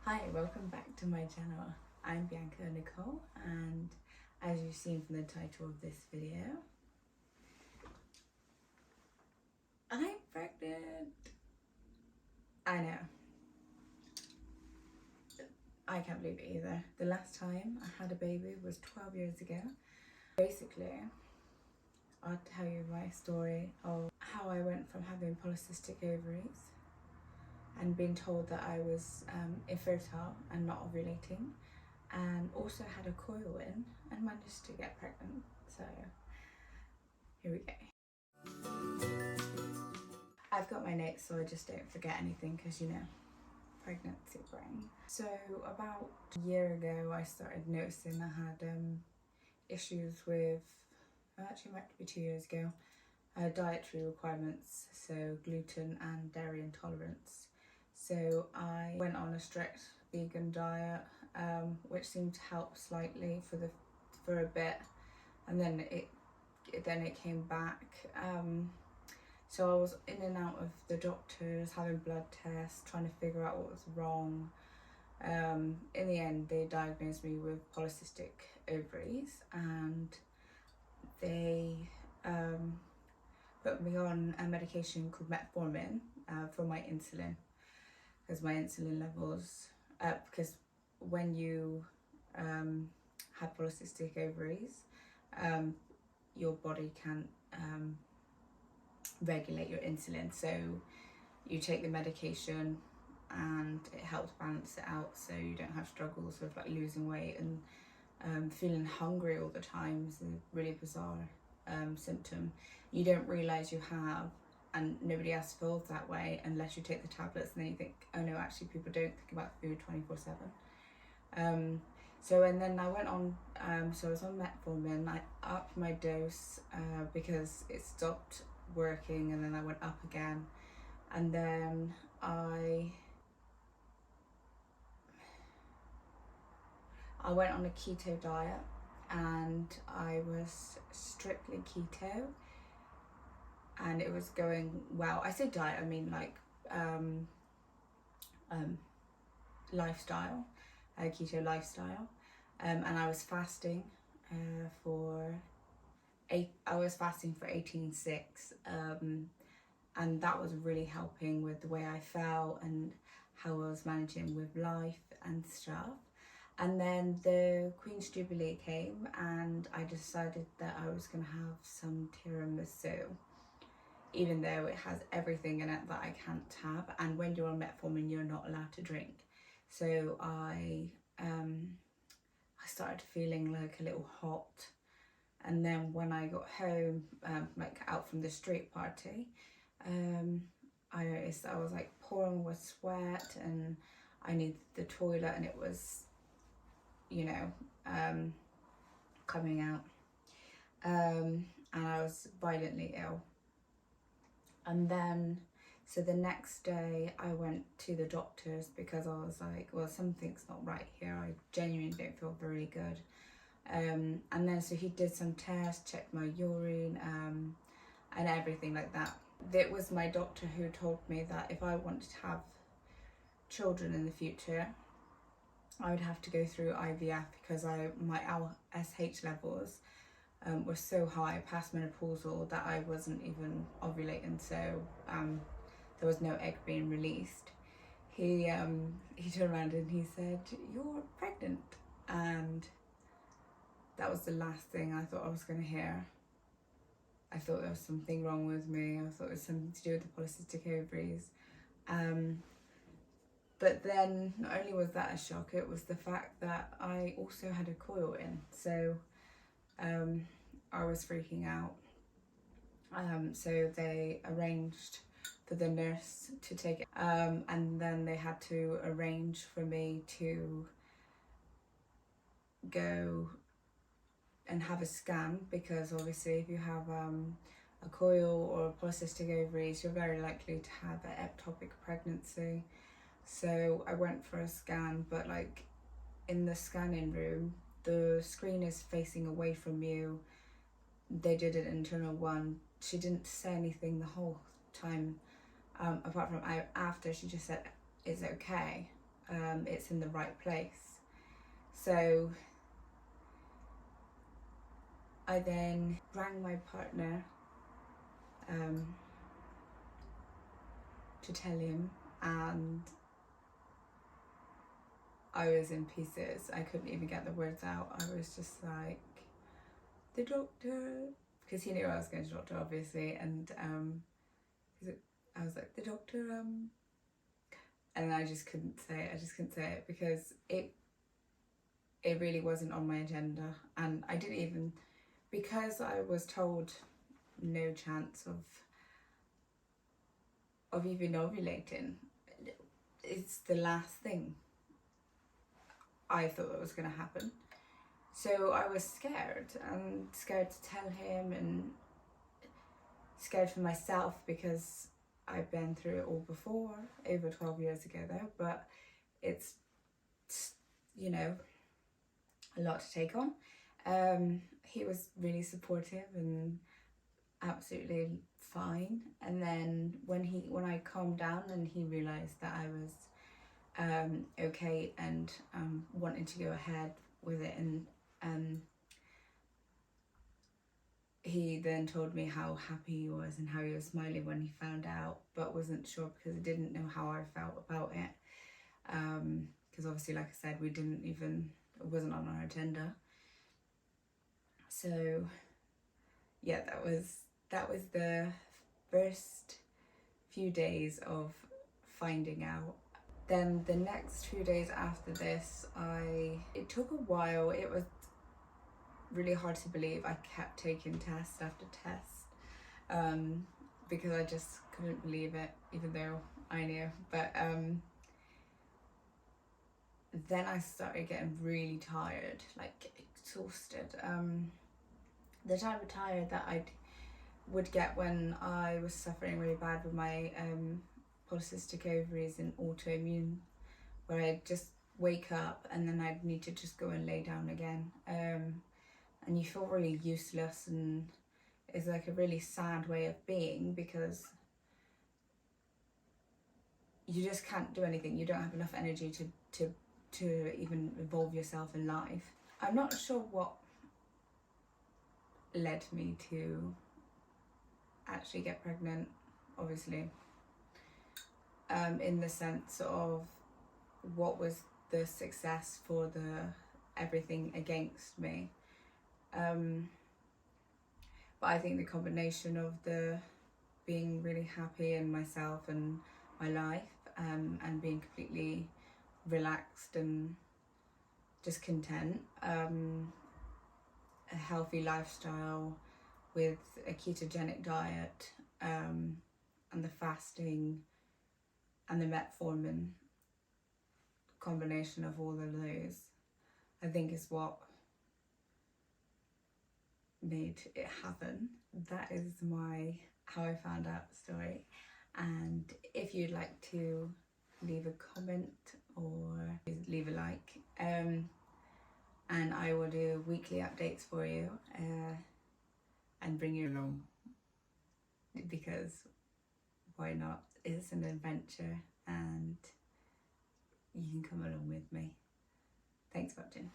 Hi, welcome back to my channel. I'm Bianca Nicole, and as you've seen from the title of this video, I'm pregnant. I know. I can't believe it either. The last time I had a baby was 12 years ago. Basically, I'll tell you my story of how I went from having polycystic ovaries and being told that I was infertile and not ovulating, and also had a coil in and managed to get pregnant. So here we go. I've got my notes so I just don't forget anything, because you know, pregnancy brain. So about a year ago I started noticing I had issues with, actually it might be 2 years ago, dietary requirements, so gluten and dairy intolerance. So I went on a strict vegan diet, which seemed to help slightly for a bit, and then it came back. So I was in and out of the doctors, having blood tests, trying to figure out what was wrong. In the end, they diagnosed me with polycystic ovaries, and they put me on a medication called metformin for my insulin, because my insulin levels, because when you have polycystic ovaries, your body can't regulate your insulin, so you take the medication and it helps balance it out, so you don't have struggles with like losing weight and feeling hungry all the time. It's a really bizarre symptom you don't realize you have, and nobody else feels that way unless you take the tablets, and then you think, oh no, actually people don't think about food 24/7. So and then I went on, so I was on metformin. I upped my dose because it stopped working, and then I went up again, and then I went on a keto diet, and I was strictly keto, and it was going well. I say diet, I mean like lifestyle, keto lifestyle, and I was fasting for 18/6, and that was really helping with the way I felt and how I was managing with life and stuff. And then the Queen's Jubilee came, and I decided that I was going to have some tiramisu, even though it has everything in it that I can't have, and when you're on metformin you're not allowed to drink. So I started feeling like a little hot, and then when I got home, like out from the street party, I noticed that I was like pouring with sweat, and I needed the toilet, and it was, you know, coming out, and I was violently ill. And then, so the next day I went to the doctors because I was like, well, something's not right here. I genuinely don't feel very good. And then so he did some tests, checked my urine, and everything like that. It was my doctor who told me that if I wanted to have children in the future, I would have to go through IVF, because my LSH levels were so high past menopausal that I wasn't even ovulating, so there was no egg being released. He turned around and he said, "You're pregnant," and that was the last thing I thought I was going to hear. I thought there was something wrong with me. I thought it was something to do with the polycystic ovaries. But then not only was that a shock, it was the fact that I also had a coil in. So I was freaking out. So they arranged for the nurse to take it, and then they had to arrange for me to go and have a scan, because obviously if you have a coil or polycystic ovaries, you're very likely to have an ectopic pregnancy. So I went for a scan, but like in the scanning room, the screen is facing away from you. They did an internal one. She didn't say anything the whole time, apart from after she just said, "It's okay." it's in the right place. So I then rang my partner to tell him, and I was in pieces. I couldn't even get the words out. I was just like, the doctor, because he knew I was going to the doctor, obviously, and I was like, the doctor, and I just couldn't say it because it really wasn't on my agenda, and I didn't even, because I was told no chance of even ovulating. It's the last thing I thought that was going to happen. So I was scared, and scared to tell him, and scared for myself, because I've been through it all before, over 12 years ago though, but it's, you know, a lot to take on. He was really supportive and absolutely fine, and then when I calmed down and he realised that I was okay and wanted to go ahead with it, and he then told me how happy he was and how he was smiling when he found out, but wasn't sure because he didn't know how I felt about it, because obviously, like I said, it wasn't on our agenda. So yeah, that was the first few days of finding out. Then the next few days after this, it took a while. It was really hard to believe. I kept taking test after test, because I just couldn't believe it, even though I knew. But then I started getting really tired, like exhausted. The type of tired that I would get when I was suffering really bad with my polycystic ovaries and autoimmune, where I'd just wake up and then I'd need to just go and lay down again. And you feel really useless, and it's like a really sad way of being, because you just can't do anything. You don't have enough energy to even involve yourself in life. I'm not sure what led me to actually get pregnant, obviously, in the sense of what was the success for the everything against me. But I think the combination of the being really happy in myself and my life, and being completely relaxed and just content, a healthy lifestyle with a ketogenic diet, and the fasting and the metformin, combination of all of those, I think is what made it happen. That is how I found out story. And if you'd like to leave a comment or leave a like, and I will do weekly updates for you, and bring you along, because why not? It's an adventure and you can come along with me. Thanks for watching.